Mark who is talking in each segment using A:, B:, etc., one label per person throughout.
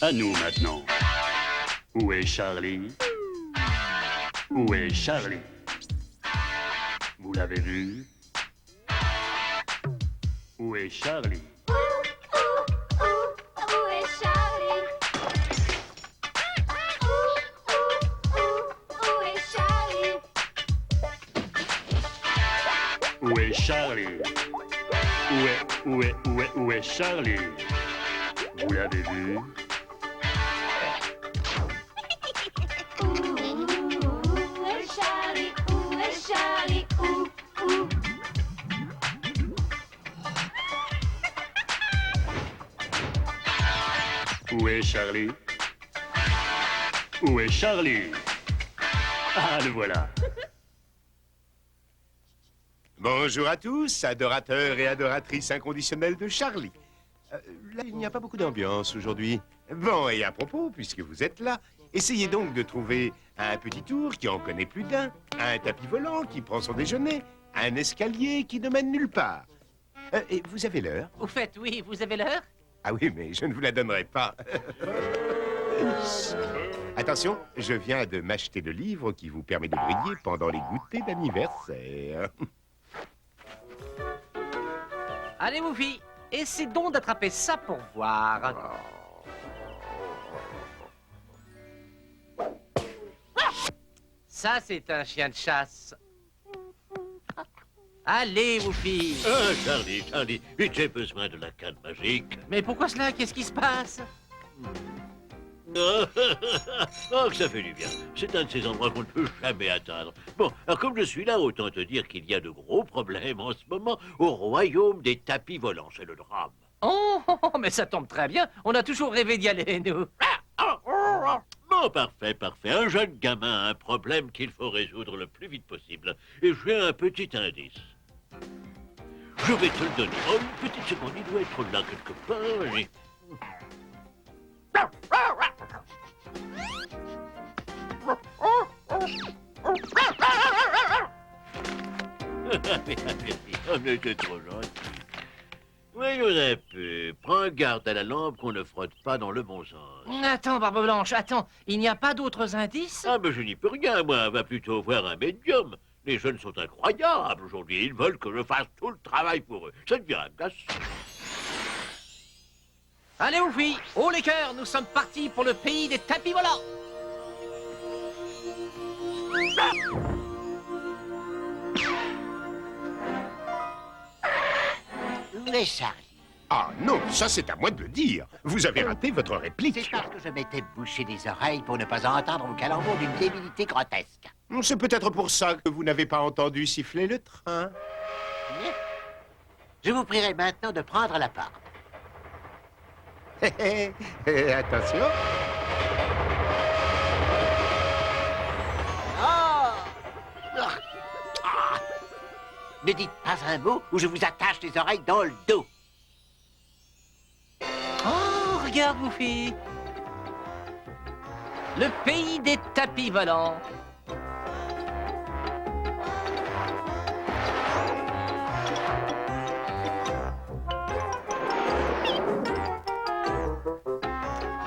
A: À nous maintenant. Où est Charlie? Où est Charlie? Vous l'avez vu? Où est Charlie?
B: Où est Charlie? Où est Charlie?
A: Où est Charlie? Où est Charlie? Vous l'avez vu?
B: Où est Charlie? Où est Charlie? Où?
A: Où est Charlie? Où est Charlie? Ah, le voilà.
C: Bonjour à tous, adorateurs et adoratrices inconditionnelles de Charlie. Là, il n'y a pas beaucoup d'ambiance aujourd'hui. Bon, et à propos, puisque vous êtes là, essayez donc de trouver un petit tour qui en connaît plus d'un, un tapis volant qui prend son déjeuner, un escalier qui ne mène nulle part. Et vous avez l'heure?
D: Au fait, oui, vous avez l'heure?
C: Ah oui, mais je ne vous la donnerai pas. Attention, je viens de m'acheter le livre qui vous permet de briller pendant les goûters d'anniversaire.
D: Allez, Woofy, essaie donc d'attraper ça pour voir. Ça, c'est un chien de chasse. Allez, Woofy.
E: Ah, Charlie, vite, j'ai besoin de la canne magique.
D: Mais pourquoi cela? Qu'est-ce qui se passe?
E: Oh, que ça fait du bien. C'est un de ces endroits qu'on ne peut jamais atteindre. Bon, alors comme je suis là, autant te dire qu'il y a de gros problèmes en ce moment au royaume des tapis volants. C'est le drame.
D: Oh, mais ça tombe très bien. On a toujours rêvé d'y aller, nous.
E: Bon, parfait. Un jeune gamin a un problème qu'il faut résoudre le plus vite possible. Et j'ai un petit indice. Je vais te le donner. Oh, une petite seconde, il doit être là quelque part. Et... On était trop gentil. Voyons un peu. Prends garde à la lampe qu'on ne frotte pas dans le bon sens.
D: Attends, Barbe Blanche, attends. Il n'y a pas d'autres indices?
E: Ah, mais je n'y peux rien, moi. Va plutôt voir un médium. Les jeunes sont incroyables aujourd'hui. Ils veulent que je fasse tout le travail pour eux. Ça devient agaçant.
D: Allez, Woofy, haut les cœurs, nous sommes partis pour le pays des tapis volants.
F: Où est Charlie?
C: Ah non, ça c'est à moi de le dire. Vous avez raté votre
F: C'est
C: réplique.
F: parce que je m'étais bouché les oreilles pour ne pas entendre vos calembours d'une débilité grotesque.
C: C'est peut-être pour ça que vous n'avez pas entendu siffler le train.
F: Je vous prierai maintenant de prendre la porte.
C: Attention.
F: Ne dites pas un mot ou je vous attache les oreilles dans le dos.
D: Oh, regarde, Woofy. Le pays des tapis volants.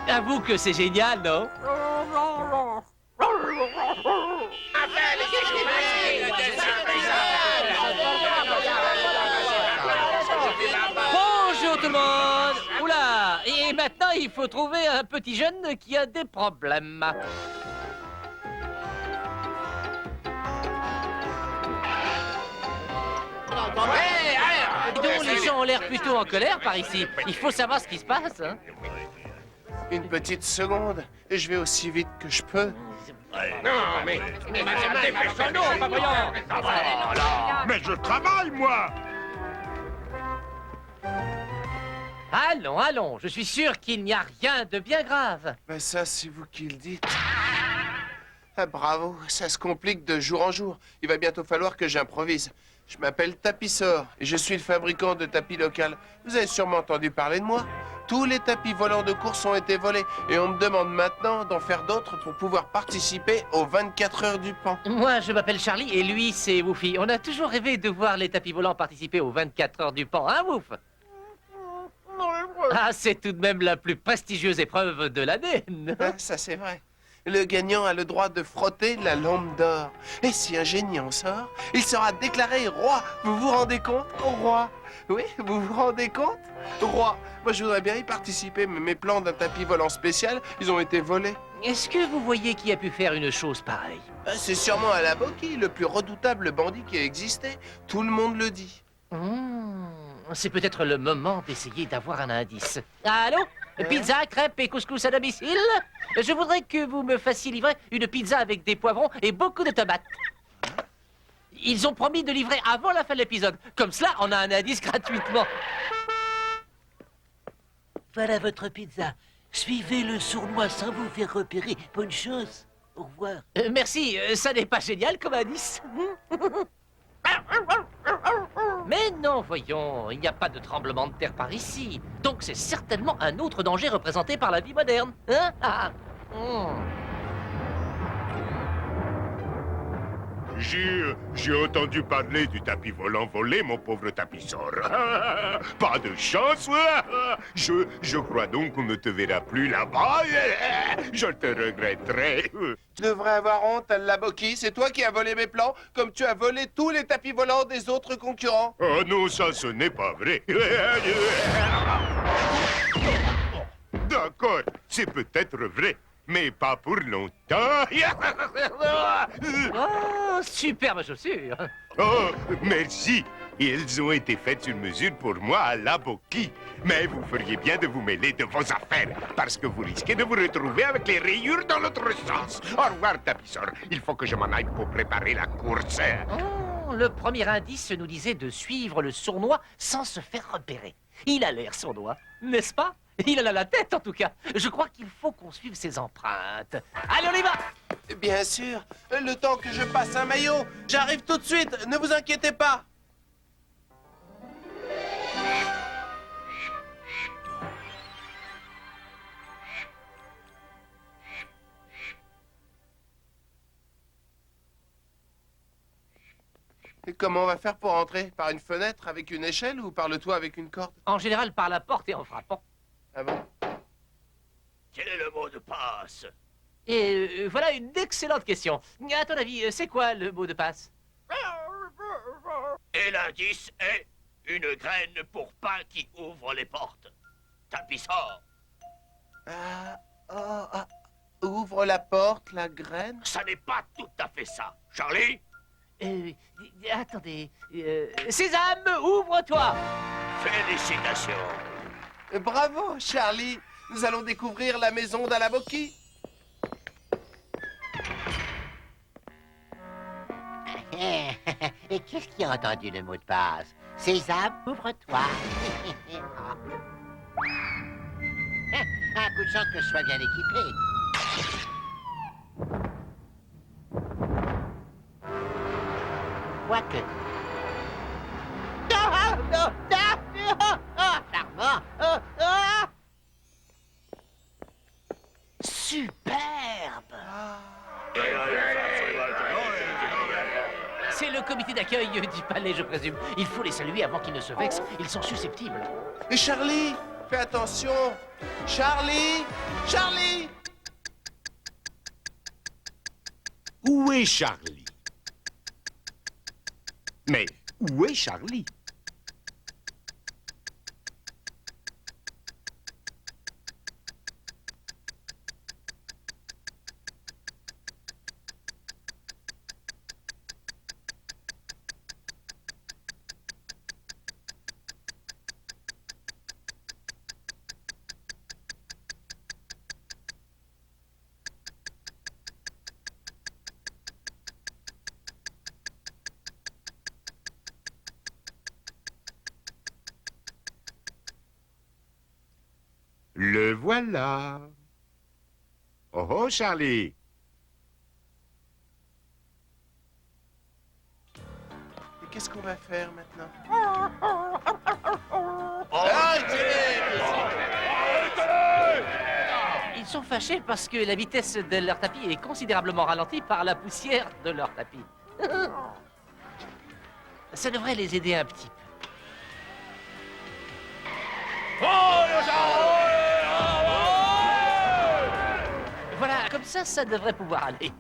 D: Avoue que c'est génial, non? Bonjour tout le monde. Oula, et maintenant il faut trouver un petit jeune qui a des problèmes. Dis donc, les gens ont l'air plutôt en colère par ici. Il faut savoir ce qui se passe, hein.
G: Une petite seconde, et je vais aussi vite que je peux.
C: Mais je travaille, moi.
D: Allons, allons, je suis sûr qu'il n'y a rien de bien grave.
G: Ben ça, c'est vous qui le dites. Ah, bravo, ça se complique de jour en jour. Il va bientôt falloir que j'improvise. Je m'appelle Tapissor et je suis le fabricant de tapis local. Vous avez sûrement entendu parler de moi. Tous les tapis volants de course ont été volés et on me demande maintenant d'en faire d'autres pour pouvoir participer aux 24 heures du Pan.
D: Moi, je m'appelle Charlie et lui, c'est Woofy. On a toujours rêvé de voir les tapis volants participer aux 24 heures du Pan, hein, Woof? Ah, c'est tout de même la plus prestigieuse épreuve de l'année.
G: Ah, ça, c'est vrai. Le gagnant a le droit de frotter la lampe d'or. Et si un génie en sort, il sera déclaré roi. Vous vous rendez compte? Roi. Oui, vous vous rendez compte? Roi. Moi, je voudrais bien y participer, mais mes plans d'un tapis volant spécial, ils ont été volés.
D: Est-ce que vous voyez qui a pu faire une chose pareille?
G: C'est sûrement Alaboki, le plus redoutable bandit qui a existé. Tout le monde le dit.
D: C'est peut-être le moment d'essayer d'avoir un indice. Allô? Pizza, crêpes et couscous à domicile? Je voudrais que vous me fassiez livrer une pizza avec des poivrons et beaucoup de tomates. Ils ont promis de livrer avant la fin de l'épisode. Comme cela, on a un indice gratuitement.
F: Voilà votre pizza. Suivez le sournois sans vous faire repérer. Bonne chance. Au revoir.
D: Merci, ça n'est pas génial comme indice. Mais non, voyons, il n'y a pas de tremblement de terre par ici. Donc c'est certainement un autre danger représenté par la vie moderne. Hein?
C: J'ai entendu parler du tapis volant volé, mon pauvre tapisseur. Pas de chance. Je crois donc qu'on ne te verra plus là-bas. Je te regretterai.
G: Tu devrais avoir honte, Alaboki. C'est toi qui as volé mes plans, comme tu as volé tous les tapis volants des autres concurrents.
C: Oh non, ça, ce n'est pas vrai. D'accord, c'est peut-être vrai, mais pas pour longtemps.
D: Oh, superbe chaussure.
C: Oh, merci. Elles ont été faites sur mesure pour moi à Alaboki. Mais vous feriez bien de vous mêler de vos affaires, parce que vous risquez de vous retrouver avec les rayures dans l'autre sens. Au revoir, tapisseur. Il faut que je m'en aille pour préparer la course.
D: Oh, le premier indice nous disait de suivre le sournois sans se faire repérer. Il a l'air sournois, n'est-ce pas? Il en a la tête, en tout cas. Je crois qu'il faut qu'on suive ses empreintes. Allez, on y va!
G: Bien sûr. Le temps que je passe un maillot. J'arrive tout de suite. Ne vous inquiétez pas. Et comment on va faire pour entrer? Par une fenêtre avec une échelle ou par le toit avec une corde?
D: En général, par la porte et en frappant.
G: Ah bon?
E: Quel est le mot de passe?
D: Et voilà une excellente question. À ton avis, c'est quoi le mot de passe?
E: Et l'indice est une graine pour pain qui ouvre les portes. Tapisseur.
G: Ouvre la porte, la graine.
E: Ça n'est pas tout à fait ça. Charlie?
D: Attendez. Sésame, ouvre-toi!
E: Félicitations.
G: Bravo, Charlie. Nous allons découvrir la maison d'Alaboki.
F: Et qu'est-ce qui a entendu le mot de passe? Sésame, ouvre-toi. Un coup de chance que je sois bien équipé. Quoique.
D: Superbe! C'est le comité d'accueil du palais, je présume. Il faut les saluer avant qu'ils ne se vexent. Ils sont susceptibles.
G: Et Charlie, fais attention. Charlie! Charlie!
C: Où est Charlie? Mais où est Charlie? Le voilà. Oh oh, Charlie.
G: Et qu'est-ce qu'on va faire maintenant?
D: Ils sont fâchés parce que la vitesse de leur tapis est considérablement ralentie par la poussière de leur tapis. Ça devrait les aider un petit peu. Voilà, comme ça devrait pouvoir aller.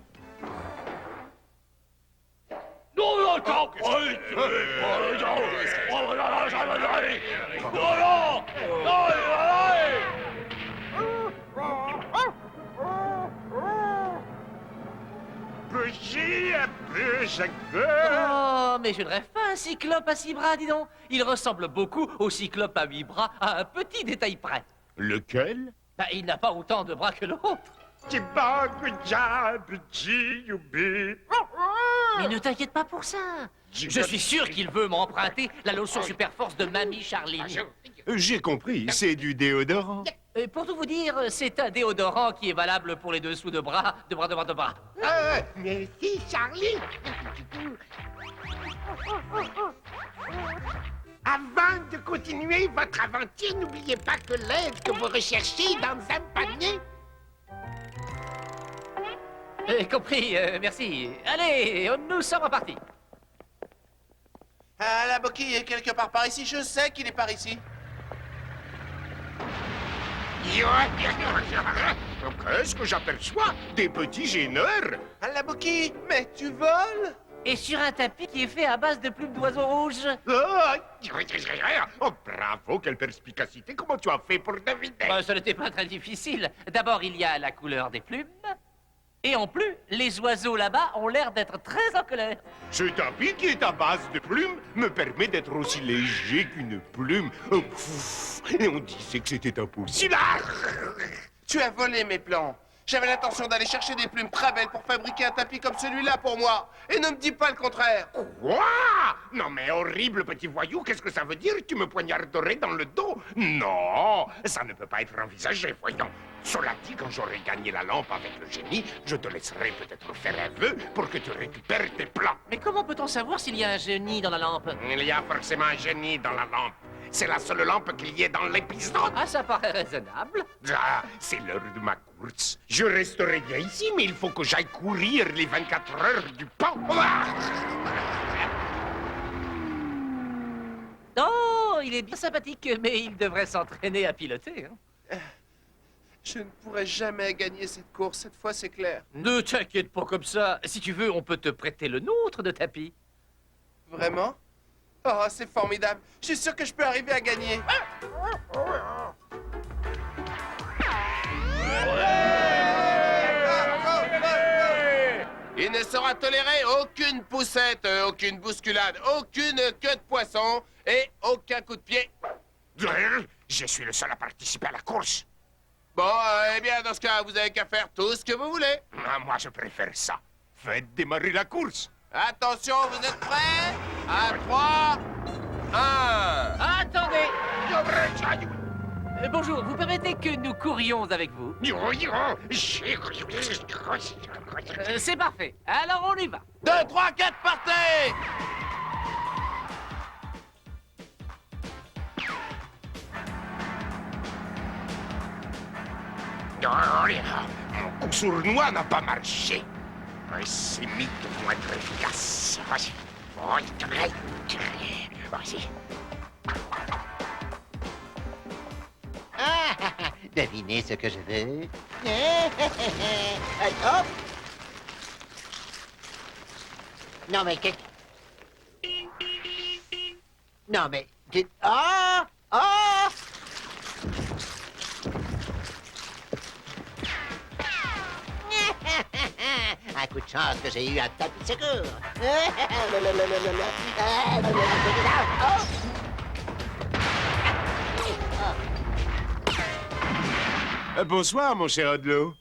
C: Bougie un peu, chaque peu.
D: Oh, mais je ne rêve pas, un cyclope à 6 bras, dis donc. Il ressemble beaucoup au cyclope à 8 bras, à un petit détail près.
C: Lequel?
D: Bah, il n'a pas autant de bras que l'autre. Mais ne t'inquiète pas pour ça. Je suis sûr qu'il veut m'emprunter la lotion super force de Mamie Charline.
C: J'ai compris, c'est du déodorant.
D: Pour tout vous dire, c'est un déodorant qui est valable pour les dessous de bras, de bras.
H: Merci, Charlie. Avant de continuer votre aventure, n'oubliez pas que l'aide que vous recherchez est dans un panier.
D: Compris, merci. Allez, nous sommes repartis.
G: Ah, la Boki est quelque part par ici. Je sais qu'il est par ici.
C: Qu'est-ce que j'aperçois? Des petits gêneurs?
G: Ah, la Boki, mais tu voles?
D: Et sur un tapis qui est fait à base de plumes d'oiseaux rouges.
C: Oh, bravo, quelle perspicacité! Comment tu as fait pour deviner?
D: Ça n'était pas très difficile. D'abord, il y a la couleur des plumes. Et en plus, les oiseaux là-bas ont l'air d'être très en colère.
C: Ce tapis qui est à base de plumes me permet d'être aussi léger qu'une plume. Oh, pfff, et on disait que c'était impossible.
G: Tu as volé mes plans. J'avais l'intention d'aller chercher des plumes très belles pour fabriquer un tapis comme celui-là pour moi. Et ne me dis pas le contraire.
C: Quoi? Non mais horrible petit voyou, qu'est-ce que ça veut dire? Tu me poignarderais dans le dos? Non, ça ne peut pas être envisagé, voyons. Cela dit, quand j'aurai gagné la lampe avec le génie, je te laisserai peut-être faire un vœu pour que tu récupères tes plans.
D: Mais comment peut-on savoir s'il y a un génie dans la lampe?
C: Il y a forcément un génie dans la lampe. C'est la seule lampe qu'il y ait dans l'épisode.
D: Ah, ça paraît raisonnable.
C: Ah, c'est l'heure de ma course. Je resterai bien ici, mais il faut que j'aille courir les 24 heures du pan.
D: Oh, il est bien sympathique, mais il devrait s'entraîner à piloter. Hein.
G: Je ne pourrai jamais gagner cette course. Cette fois, c'est clair.
D: Ne t'inquiète pas comme ça. Si tu veux, on peut te prêter le nôtre de tapis.
G: Vraiment? Oh, c'est formidable. Je suis sûr que je peux arriver à gagner. Il ne sera toléré aucune poussette, aucune bousculade, aucune queue de poisson et aucun coup de pied.
C: Je suis le seul à participer à la course.
G: Bon, eh bien, dans ce cas, vous avez qu'à faire tout ce que vous voulez.
C: Ah, moi, je préfère ça. Faites démarrer la course.
G: Attention, vous êtes prêts? À 3, 1...
D: Attendez! Bonjour, vous permettez que nous courions avec vous? C'est parfait. Alors on y va.
G: 2, 3, 4, partez!
C: Mon coup sournois n'a pas marché. Ces mythes vont être efficaces. Vas-y. Vas-y.
F: Devinez ce que je veux. Hop. Non mais qu'est... Non mais... Ah! Ah! Un coup de chance que j'ai eu un tapis de secours.
C: Bonsoir, mon cher Odlo.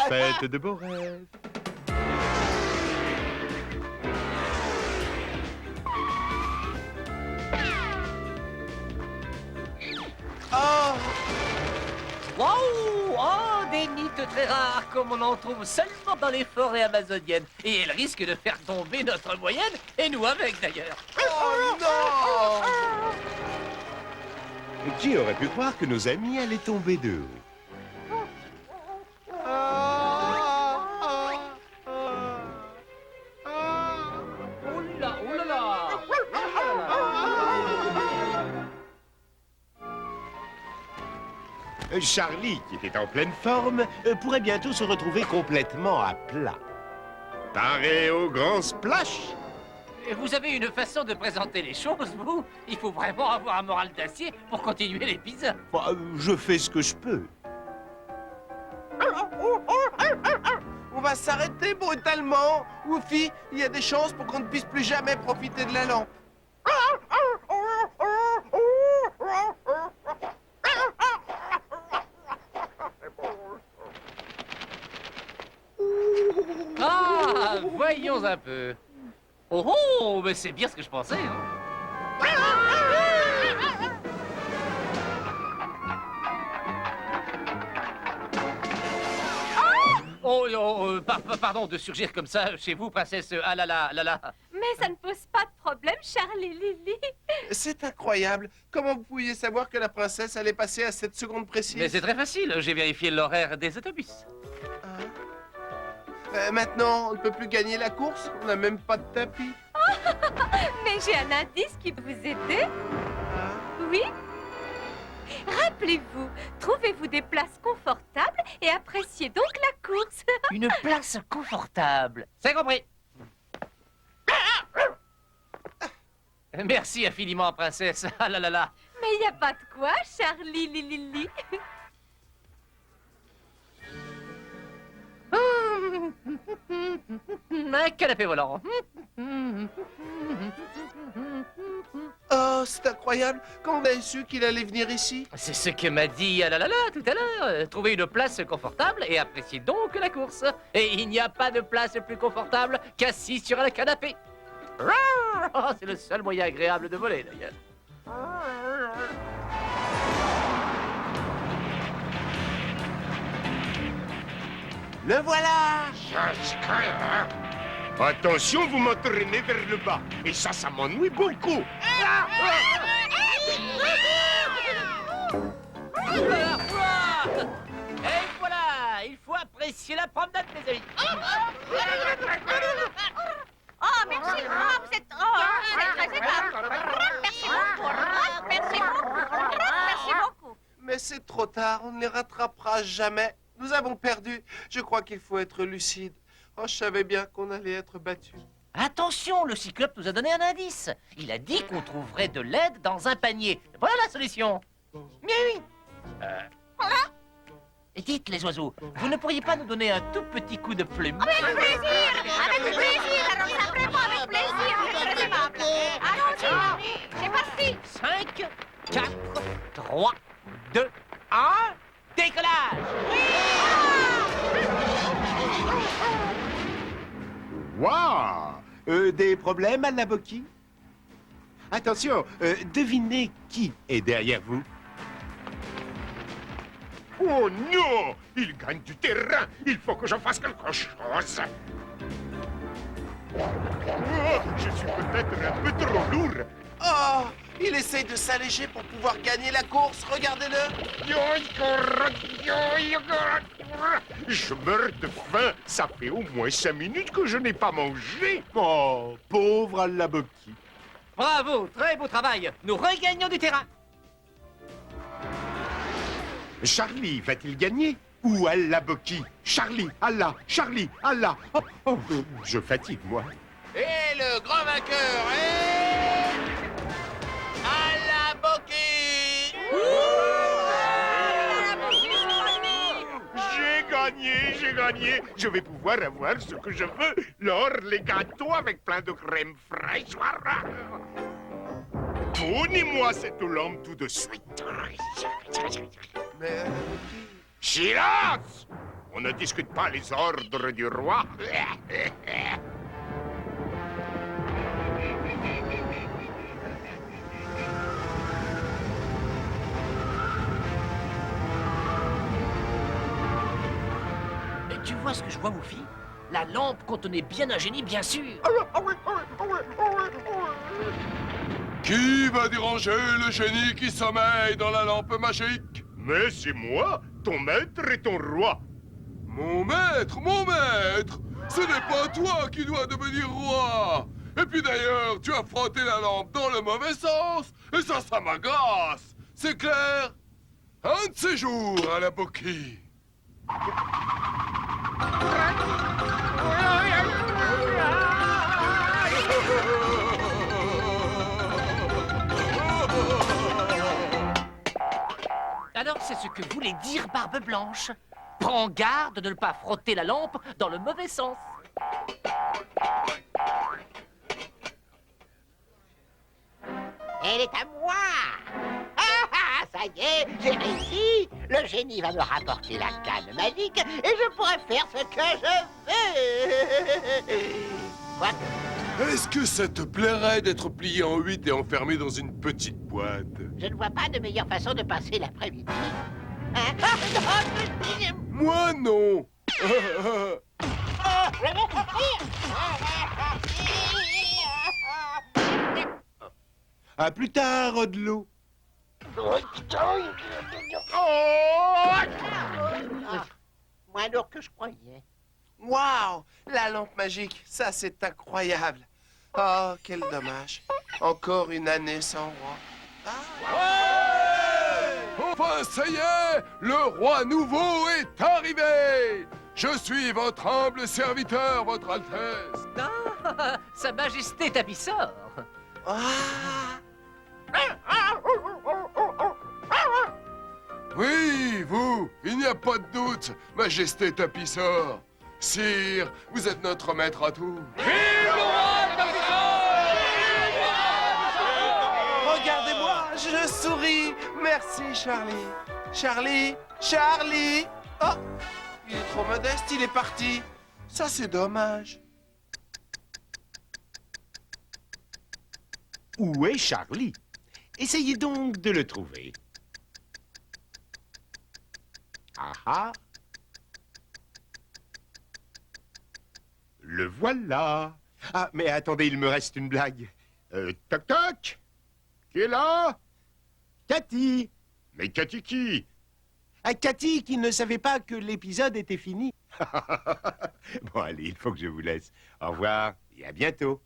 C: Faites de beaux rêves.
G: Oh!
D: Wow! Oh, des mythes très rares comme on en trouve seulement dans les forêts amazoniennes. Et elles risquent de faire tomber notre moyenne, et nous avec d'ailleurs.
G: Oh non!
C: Qui aurait pu croire que nos amis allaient tomber de haut?
D: Oh là, oh là là!
C: Charlie, qui était en pleine forme, pourrait bientôt se retrouver complètement à plat. Paré au grand splash.
D: Vous avez une façon de présenter les choses, vous. Il faut vraiment avoir un moral d'acier pour continuer les pizzas.
C: Bah, je fais ce que je peux.
G: On va s'arrêter brutalement. Woofy, il y a des chances pour qu'on ne puisse plus jamais profiter de la lampe.
D: Ah, voyons un peu. Oh, oh, mais c'est bien ce que je pensais. Hein. Oh, oh, pardon de surgir comme ça chez vous, princesse. Ah là là, là là.
B: Mais ça ne pose pas de problème, Charlie Lily.
G: C'est incroyable. Comment vous pouviez savoir que la princesse allait passer à cette seconde précise?
D: Mais c'est très facile, j'ai vérifié l'horaire des autobus.
G: Maintenant, on ne peut plus gagner la course. On n'a même pas de tapis.
B: Mais j'ai un indice qui peut vous aider. Oui. Rappelez-vous, trouvez-vous des places confortables et appréciez donc la course.
D: Une place confortable. C'est compris. Merci infiniment, princesse. Ah là là là.
B: Mais il n'y a pas de quoi, Charlie Lily.
D: Un canapé volant.
G: Oh, c'est incroyable. Quand on a su qu'il allait venir ici?
D: C'est ce que m'a dit ah là là là tout à l'heure. Trouvez une place confortable et appréciez donc la course. Et il n'y a pas de place plus confortable qu'assis sur un canapé. Oh, c'est le seul moyen agréable de voler d'ailleurs.
G: Le voilà!
C: Attention, vous m'entraînez vers le bas. Et ça m'ennuie beaucoup.
D: Et voilà, il faut apprécier la promenade, mes amis.
B: Oh, merci. Oh, vous êtes très aimable. Merci beaucoup. Merci beaucoup. Merci beaucoup.
G: Mais c'est trop tard, on ne les rattrapera jamais. Nous avons perdu. Je crois qu'il faut être lucide. Oh, je savais bien qu'on allait être battus.
D: Attention, le cyclope nous a donné un indice. Il a dit qu'on trouverait de l'aide dans un panier. Voilà la solution. Mais oui. Et dites, les oiseaux, vous ne pourriez pas nous donner un tout petit coup de plume?
B: Avec plaisir. Avec plaisir. Alors ça, vraiment avec plaisir. C'est très aimable. Allons-y. C'est parti.
D: 5, 4, 3, 2, 1, décollage!
C: Waouh! Des problèmes à la Boki? Attention, devinez qui est derrière vous? Oh non! Il gagne du terrain! Il faut que je fasse quelque chose! Oh, je suis peut-être un peu trop lourd!
G: Oh, il essaye de s'alléger pour pouvoir gagner la course. Regardez-le.
C: Je meurs de faim. Ça fait au moins 5 minutes que je n'ai pas mangé. Oh, pauvre Allaboki.
D: Bravo, très beau travail. Nous regagnons du terrain.
C: Charlie va-t-il gagner? Ou Allaboki? Charlie, Allah, Charlie, Allah. Oh, oh, je fatigue, moi.
G: Et le grand vainqueur est... Allaboki!
C: J'ai gagné. Je vais pouvoir avoir ce que je veux. L'or, les gâteaux avec plein de crème fraîche. Donnez-moi cette lampe tout de suite.
G: Mais...
C: Silence! On ne discute pas les ordres du roi.
D: Tu vois ce que je vois, Woofy? La lampe contenait bien un génie, bien sûr.
I: Qui va déranger le génie qui sommeille dans la lampe magique?
C: Mais c'est moi, ton maître et ton roi.
I: Mon maître, mon maître! Ce n'est pas toi qui dois devenir roi! Et puis d'ailleurs, tu as frotté la lampe dans le mauvais sens, et ça m'agace! C'est clair? Un de ces jours à la Boki.
D: Alors, c'est ce que voulait dire Barbe Blanche. Prends garde de ne pas frotter la lampe dans le mauvais sens.
H: Elle est à moi. Ça y est, j'ai réussi. Le génie va me rapporter la canne magique et je pourrai faire ce que je veux. Quoi?
I: Est-ce que ça te plairait d'être plié en 8 et enfermé dans une petite boîte?
H: Je ne vois pas de meilleure façon de passer l'après-midi. Hein?
I: Moi, non.
C: À plus tard, Odlo.
H: Moins lourd que je croyais.
G: Waouh! La lampe magique, ça c'est incroyable. Oh, quel dommage. Encore une année sans roi.
I: Enfin, ça y est, le roi nouveau est arrivé. Je suis votre humble serviteur, votre Altesse.
D: Ah, Sa Majesté Tapissor.
G: Ah!
I: Oui, vous, il n'y a pas de doute, Majesté Tapissor. Sire, vous êtes notre maître à tout.
G: Regardez-moi, je souris. Merci, Charlie. Charlie, Charlie. Oh, il est trop modeste, il est parti. Ça, c'est dommage.
C: Où est Charlie? Essayez donc de le trouver. Ah ah. Le voilà. Ah, mais attendez, il me reste une blague. Toc toc. Qui est là? Cathy. Mais Cathy qui? Ah, Cathy qui ne savait pas que l'épisode était fini. Bon, allez, il faut que je vous laisse. Au revoir et à bientôt.